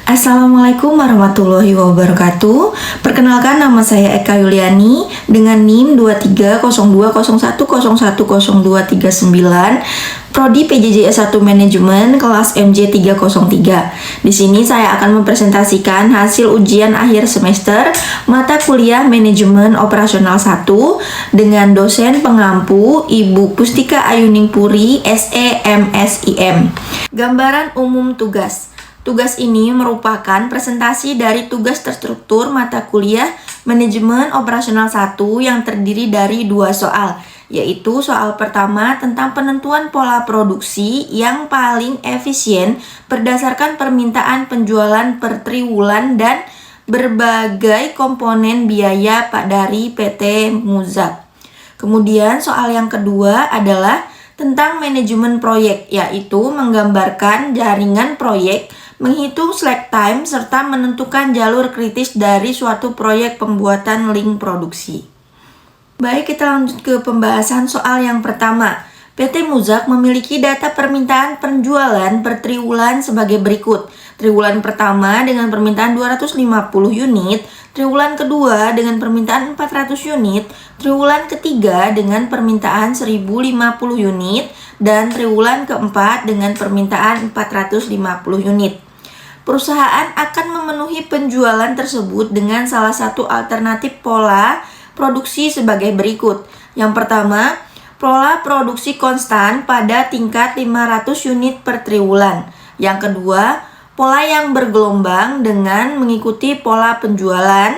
Assalamualaikum warahmatullahi wabarakatuh. Perkenalkan, nama saya Eka Yuliani dengan NIM 230201010239, Prodi PJJ S1 Manajemen kelas MJ303. Di sini saya akan mempresentasikan hasil ujian akhir semester mata kuliah Manajemen Operasional 1 dengan dosen pengampu Ibu Pustika Ayuningpuri, SE MSIM. Gambaran umum tugas. Tugas ini merupakan presentasi dari tugas terstruktur mata kuliah Manajemen Operasional 1 yang terdiri dari 2 soal, yaitu soal pertama tentang penentuan pola produksi yang paling efisien berdasarkan permintaan penjualan per triwulan dan berbagai komponen biaya dari PT Muzak. Kemudian soal yang kedua adalah tentang manajemen proyek, yaitu menggambarkan jaringan proyek, menghitung slack time, serta menentukan jalur kritis dari suatu proyek pembuatan link produksi. Baik, kita lanjut ke pembahasan soal yang pertama. PT Muzak memiliki data permintaan penjualan per triwulan sebagai berikut. Triwulan pertama dengan permintaan 250 unit, triwulan kedua dengan permintaan 400 unit, triwulan ketiga dengan permintaan 1050 unit, dan triwulan keempat dengan permintaan 450 unit. Perusahaan akan memenuhi penjualan tersebut dengan salah satu alternatif pola produksi sebagai berikut. Yang pertama, pola produksi konstan pada tingkat 500 unit per triwulan. Yang kedua, pola yang bergelombang dengan mengikuti pola penjualan.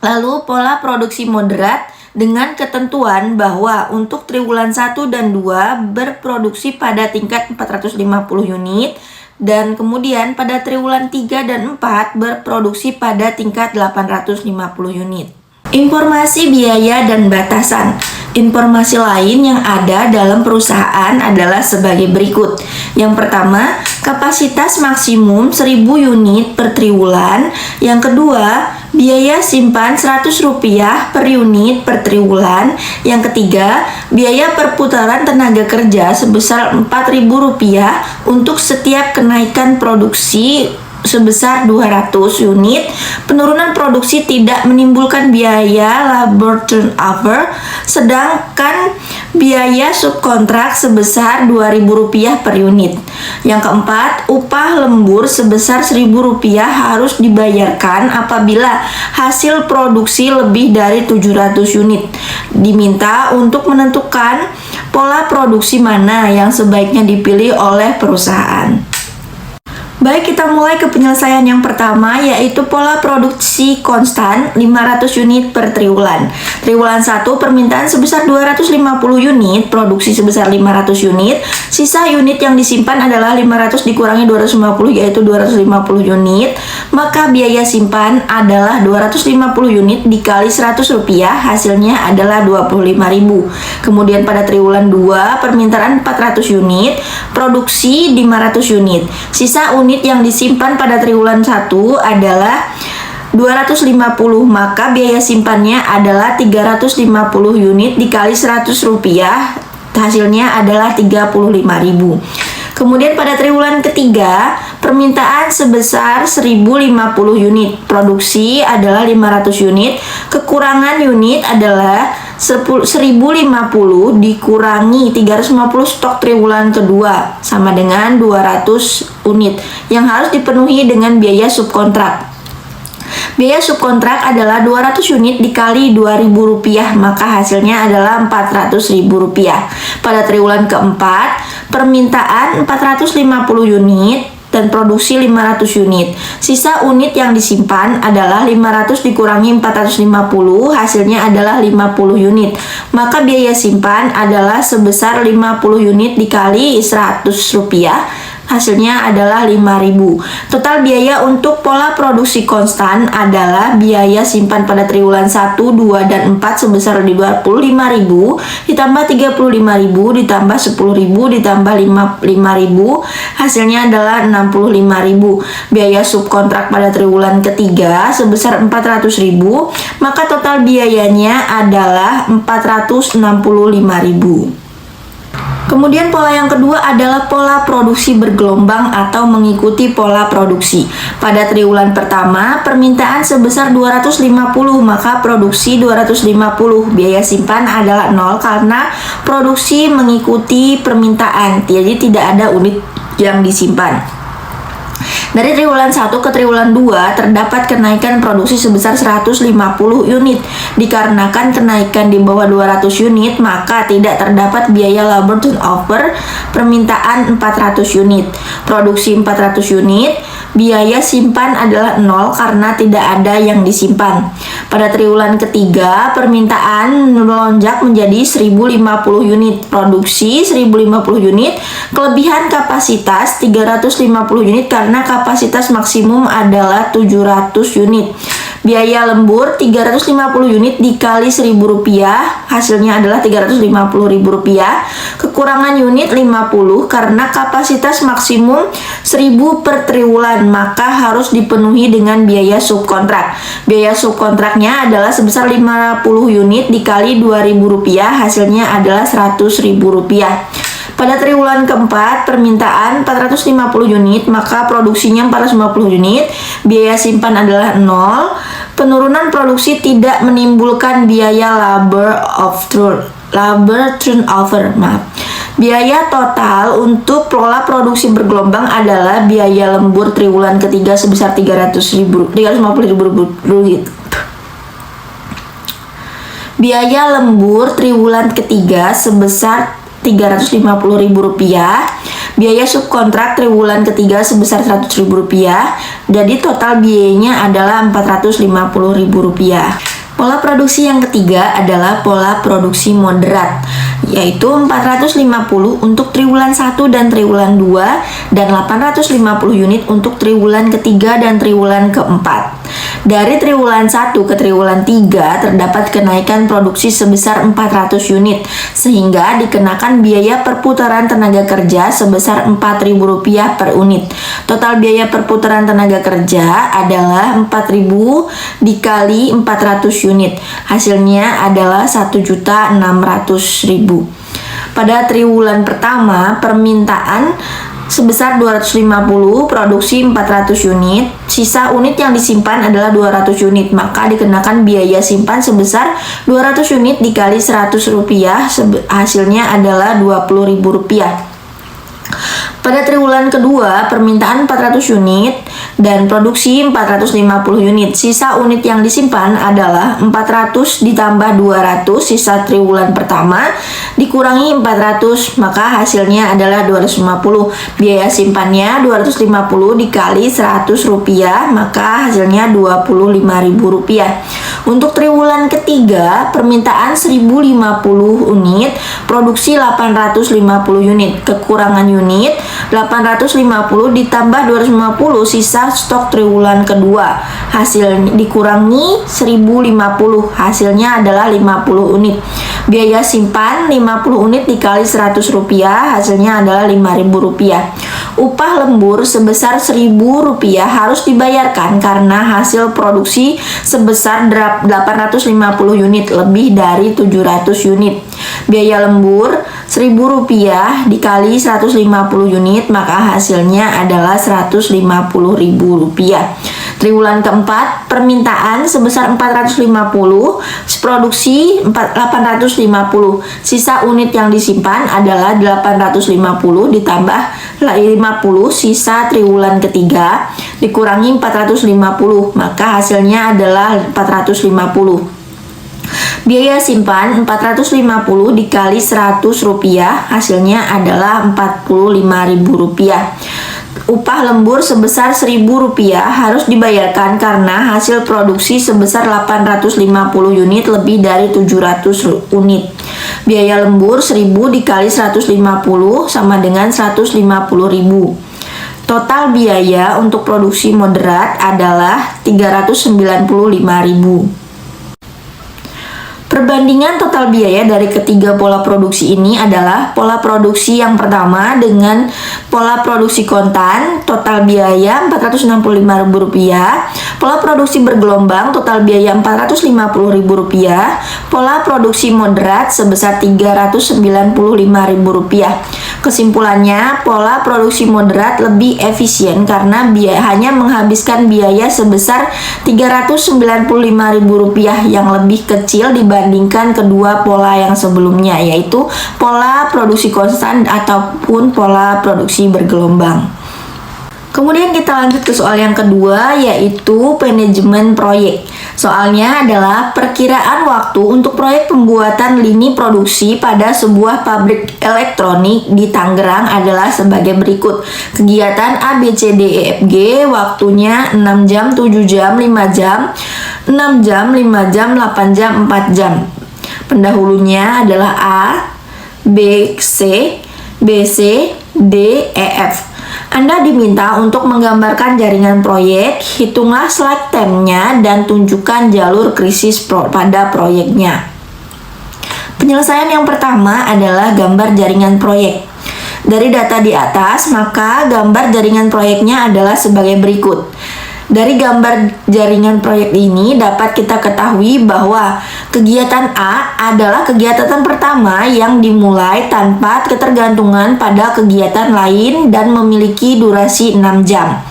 Lalu pola produksi moderat dengan ketentuan bahwa untuk triwulan 1 dan 2 berproduksi pada tingkat 450 unit, dan kemudian pada triwulan 3 dan 4 berproduksi pada tingkat 850 unit. Informasi biaya dan batasan. Informasi lain yang ada dalam perusahaan adalah sebagai berikut. Yang pertama, kapasitas maksimum 1000 unit per triwulan. Yang kedua, biaya simpan Rp100 per unit per triwulan. Yang ketiga, biaya perputaran tenaga kerja sebesar Rp4.000 untuk setiap kenaikan produksi sebesar 200 unit. Penurunan produksi tidak menimbulkan biaya labor turnover, sedangkan biaya subkontrak sebesar Rp2.000 per unit. Yang keempat, upah lembur sebesar Rp1.000 harus dibayarkan apabila hasil produksi lebih dari 700 unit. Diminta untuk menentukan pola produksi mana yang sebaiknya dipilih oleh perusahaan. Baik, kita mulai ke penyelesaian yang pertama, yaitu pola produksi konstan 500 unit per triwulan. Triwulan 1 permintaan sebesar 250 unit, produksi sebesar 500 unit. Sisa unit yang disimpan adalah 500 dikurangi 250, yaitu 250 unit. Maka biaya simpan adalah 250 unit dikali Rp100, hasilnya adalah Rp25.000. Kemudian pada triwulan 2 permintaan 400 unit, produksi 500 unit. Sisa unit yang disimpan pada triwulan 1 adalah 250, maka biaya simpannya adalah 350 unit dikali Rp100, hasilnya adalah Rp35.000. Kemudian pada triwulan ketiga, permintaan sebesar 1050 unit, produksi adalah 500 unit, kekurangan unit adalah 1050 dikurangi 350 stok triwulan kedua, sama dengan 200 unit, yang harus dipenuhi dengan biaya subkontrak. Biaya subkontrak adalah 200 unit dikali Rp2.000, maka hasilnya adalah Rp400.000. Pada triwulan keempat, permintaan 450 unit dan produksi 500 unit. Sisa unit yang disimpan adalah 500 dikurangi 450, hasilnya adalah 50 unit. Maka biaya simpan adalah sebesar 50 unit dikali Rp100, hasilnya adalah Rp5.000. Total biaya untuk pola produksi konstan adalah biaya simpan pada triwulan 1, 2, dan 4 sebesar Rp25.000 ditambah Rp35.000 ditambah Rp10.000 ditambah Rp5.000, hasilnya adalah Rp65.000. Biaya subkontrak pada triwulan ketiga sebesar Rp400.000, maka total biayanya adalah Rp465.000. Kemudian pola yang kedua adalah pola produksi bergelombang atau mengikuti pola produksi. Pada triwulan pertama, permintaan sebesar 250, maka produksi 250. Biaya simpan adalah 0 karena produksi mengikuti permintaan, jadi tidak ada unit yang disimpan. Dari triwulan 1 ke triwulan 2 terdapat kenaikan produksi sebesar 150 unit. Dikarenakan kenaikan di bawah 200 unit, maka tidak terdapat biaya labor turnover permintaan 400 unit. Produksi 400 unit, biaya simpan adalah 0 karena tidak ada yang disimpan. Pada triwulan ketiga, permintaan melonjak menjadi 1050 unit. Produksi 1050 unit, kelebihan kapasitas 350 unit karena kapasitas maksimum adalah 700 unit. Biaya lembur 350 unit dikali Rp1.000, hasilnya adalah Rp350.000. Kekurangan unit 50 karena kapasitas maksimum 1000 per triwulan, maka harus dipenuhi dengan biaya subkontrak. Biaya subkontraknya adalah sebesar 50 unit dikali Rp2.000, hasilnya adalah Rp100.000. Pada triwulan keempat, permintaan 450 unit, maka produksinya 450 unit, biaya simpan adalah 0. Penurunan produksi tidak menimbulkan biaya labor turnover. Biaya total untuk pola produksi bergelombang adalah biaya lembur triwulan ketiga sebesar Rp350.000. Biaya lembur triwulan ketiga sebesar Rp350.000, biaya subkontrak triwulan ketiga sebesar Rp100.000, jadi total biayanya adalah Rp450.000. Pola produksi yang ketiga adalah pola produksi moderat, yaitu 450 untuk triwulan 1 dan triwulan 2 dan 850 unit untuk triwulan ketiga dan triwulan keempat. Dari triwulan 1 ke triwulan 3 terdapat kenaikan produksi sebesar 400 unit sehingga dikenakan biaya perputaran tenaga kerja sebesar Rp4.000 per unit. Total biaya perputaran tenaga kerja adalah 4.000 dikali 400 unit. Hasilnya adalah 1.600.000. Pada triwulan pertama, permintaan sebesar 250, produksi 400 unit, sisa unit yang disimpan adalah 200 unit, maka dikenakan biaya simpan sebesar 200 unit dikali Rp100, hasilnya adalah Rp20.000. Pada triwulan kedua, permintaan 400 unit dan produksi 450 unit. Sisa unit yang disimpan adalah 400 ditambah 200, sisa triwulan pertama dikurangi 400, maka hasilnya adalah 250. Biaya simpannya 250 dikali Rp100, maka hasilnya Rp25.000. Untuk triwulan ketiga, permintaan 1050 unit, produksi 850 unit. Kekurangan unit 850 ditambah 250, sisa stok triwulan kedua. Hasil dikurangi 1050, hasilnya adalah 50 unit. Biaya simpan 50 unit dikali Rp100, hasilnya adalah Rp5.000. Upah lembur sebesar Rp1.000 harus dibayarkan karena hasil produksi sebesar 850 unit lebih dari 700 unit. Biaya lembur Rp1.000 dikali 150 unit, maka hasilnya adalah Rp150.000. Triwulan keempat, permintaan sebesar 450, produksi 850. Sisa unit yang disimpan adalah 850 ditambah 50, sisa triwulan ketiga dikurangi 450, maka hasilnya adalah 450. Biaya simpan 450 dikali Rp100, hasilnya adalah Rp45.000. Upah lembur sebesar Rp1.000 harus dibayarkan karena hasil produksi sebesar 850 unit lebih dari 700 unit. Biaya lembur 1.000 dikali 150 sama dengan 150.000. Total biaya untuk produksi moderat adalah 395.000. Perbandingan total biaya dari ketiga pola produksi ini adalah pola produksi yang pertama dengan pola produksi kontan, total biaya Rp465.000, pola produksi bergelombang, total biaya Rp450.000, pola produksi moderat sebesar Rp395.000. Kesimpulannya, pola produksi moderat lebih efisien karena hanya menghabiskan biaya sebesar Rp395.000 yang lebih kecil dibandingkan kedua pola yang sebelumnya, yaitu pola produksi konstan ataupun pola produksi bergelombang. Kemudian kita lanjut ke soal yang kedua, yaitu manajemen proyek. Soalnya adalah perkiraan waktu untuk proyek pembuatan lini produksi pada sebuah pabrik elektronik di Tangerang adalah sebagai berikut. Kegiatan A, B, C, D, E, F, G, waktunya 6 jam, 7 jam, 5 jam, 6 jam, 5 jam, 8 jam, 4 jam. Pendahulunya adalah A, B, C, B, C, D, E, F. Anda diminta untuk menggambarkan jaringan proyek, hitunglah slack time-nya, dan tunjukkan jalur krisis pada proyeknya. Penyelesaian yang pertama adalah gambar jaringan proyek. Dari data di atas, maka gambar jaringan proyeknya adalah sebagai berikut. Dari gambar jaringan proyek ini dapat kita ketahui bahwa kegiatan A adalah kegiatan pertama yang dimulai tanpa ketergantungan pada kegiatan lain dan memiliki durasi 6 jam.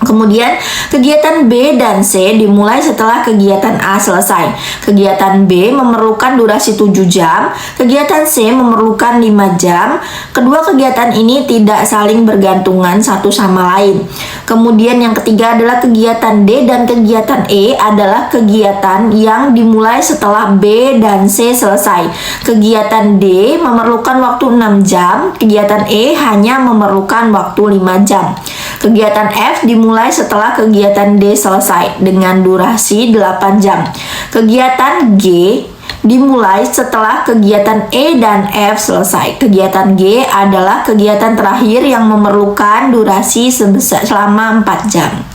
Kemudian kegiatan B dan C dimulai setelah kegiatan A selesai. Kegiatan B memerlukan durasi 7 jam, kegiatan C memerlukan 5 jam. Kedua kegiatan ini tidak saling bergantungan satu sama lain. Kemudian yang ketiga adalah kegiatan D dan kegiatan E adalah kegiatan yang dimulai setelah B dan C selesai. Kegiatan D memerlukan waktu 6 jam, kegiatan E hanya memerlukan waktu 5 jam. Kegiatan F dimulai setelah kegiatan D selesai dengan durasi 8 jam. Kegiatan G dimulai setelah kegiatan E dan F selesai. Kegiatan G adalah kegiatan terakhir yang memerlukan durasi selama 4 jam.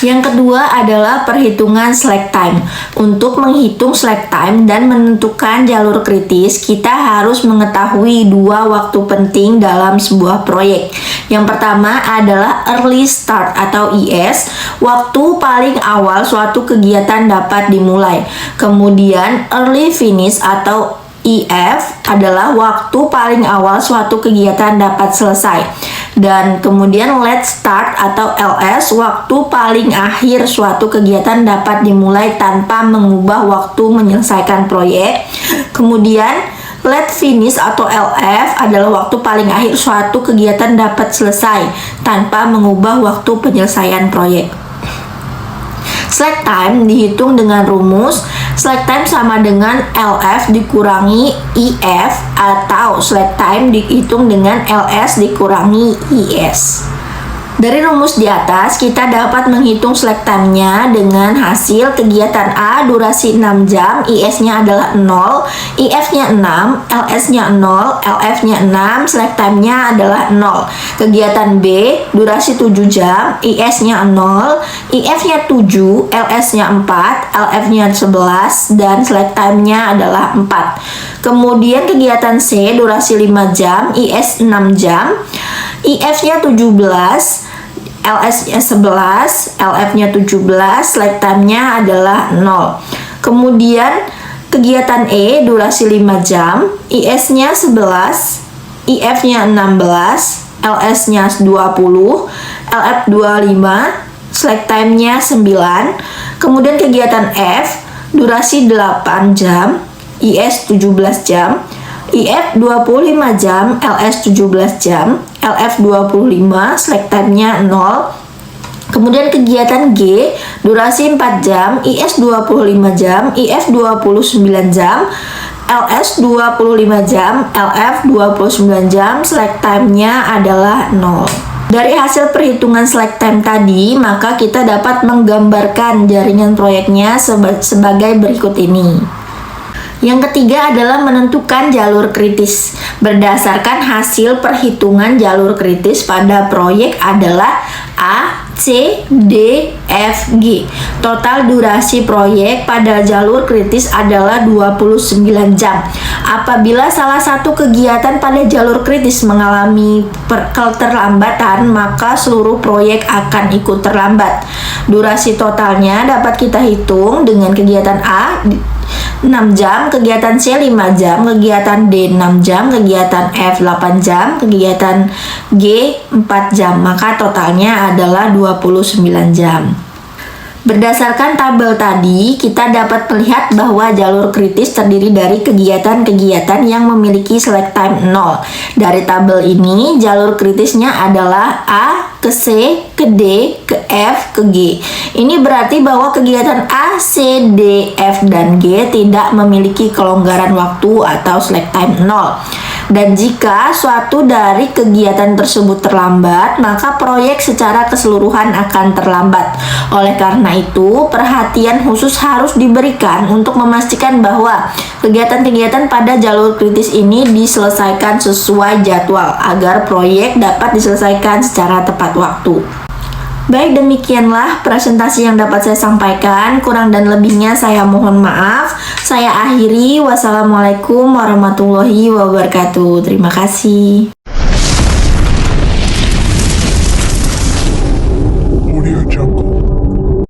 Yang kedua adalah perhitungan slack time. Untuk menghitung slack time dan menentukan jalur kritis, kita harus mengetahui dua waktu penting dalam sebuah proyek. Yang pertama adalah early start atau ES, waktu paling awal suatu kegiatan dapat dimulai. Kemudian early finish atau EF adalah waktu paling awal suatu kegiatan dapat selesai. Dan kemudian late start atau LS, waktu paling akhir suatu kegiatan dapat dimulai tanpa mengubah waktu menyelesaikan proyek. Kemudian late finish atau LF adalah waktu paling akhir suatu kegiatan dapat selesai tanpa mengubah waktu penyelesaian proyek. Slack time dihitung dengan rumus slack time sama dengan LF dikurangi EF, atau slack time dihitung dengan LS dikurangi ES. Dari rumus di atas, kita dapat menghitung slack time-nya dengan hasil kegiatan A durasi 6 jam, IS-nya adalah 0, IF-nya 6, LS-nya 0, LF-nya 6, slack time-nya adalah 0. Kegiatan B durasi 7 jam, IS-nya 0, IF-nya 7, LS-nya 4, LF-nya 11, dan slack time-nya adalah 4. Kemudian kegiatan C durasi 5 jam, IS 6 jam, IF-nya 17, LS-nya 11, LF-nya 17, slack time-nya adalah 0. Kemudian kegiatan E durasi 5 jam, IS-nya 11, IF-nya 16, LS-nya 20, LF 25, slack time-nya 9. Kemudian kegiatan F durasi 8 jam, IS 17 jam, IF 25 jam, LS 17 jam, LF 25, slack time-nya 0. Kemudian kegiatan G durasi 4 jam, IS 25 jam, IF 29 jam, LS 25 jam, LF 29 jam, slack time-nya adalah 0. Dari hasil perhitungan slack time tadi, maka kita dapat menggambarkan jaringan proyeknya sebagai berikut ini. Yang ketiga adalah menentukan jalur kritis. Berdasarkan hasil perhitungan jalur kritis pada proyek adalah A. C, D, F, G. Total durasi proyek pada jalur kritis adalah 29 jam. Apabila salah satu kegiatan pada jalur kritis mengalami keterlambatan, maka seluruh proyek akan ikut terlambat. Durasi totalnya dapat kita hitung dengan kegiatan A 6 jam, kegiatan C 5 jam, kegiatan D 6 jam, kegiatan F 8 jam, kegiatan G 4 jam. Maka totalnya adalah 29 jam. Berdasarkan tabel tadi, kita dapat melihat bahwa jalur kritis terdiri dari kegiatan-kegiatan yang memiliki slack time 0. Dari tabel ini, jalur kritisnya adalah A ke C, ke D, ke F, ke G. Ini berarti bahwa kegiatan A, C, D, F, dan G tidak memiliki kelonggaran waktu atau slack time 0. Dan jika suatu dari kegiatan tersebut terlambat, maka proyek secara keseluruhan akan terlambat. Oleh karena itu, perhatian khusus harus diberikan untuk memastikan bahwa kegiatan-kegiatan pada jalur kritis ini diselesaikan sesuai jadwal agar proyek dapat diselesaikan secara tepat waktu. Baik, demikianlah presentasi yang dapat saya sampaikan. Kurang dan lebihnya saya mohon maaf. Saya akhiri. Wassalamualaikum warahmatullahi wabarakatuh. Terima kasih. Audio Jungle.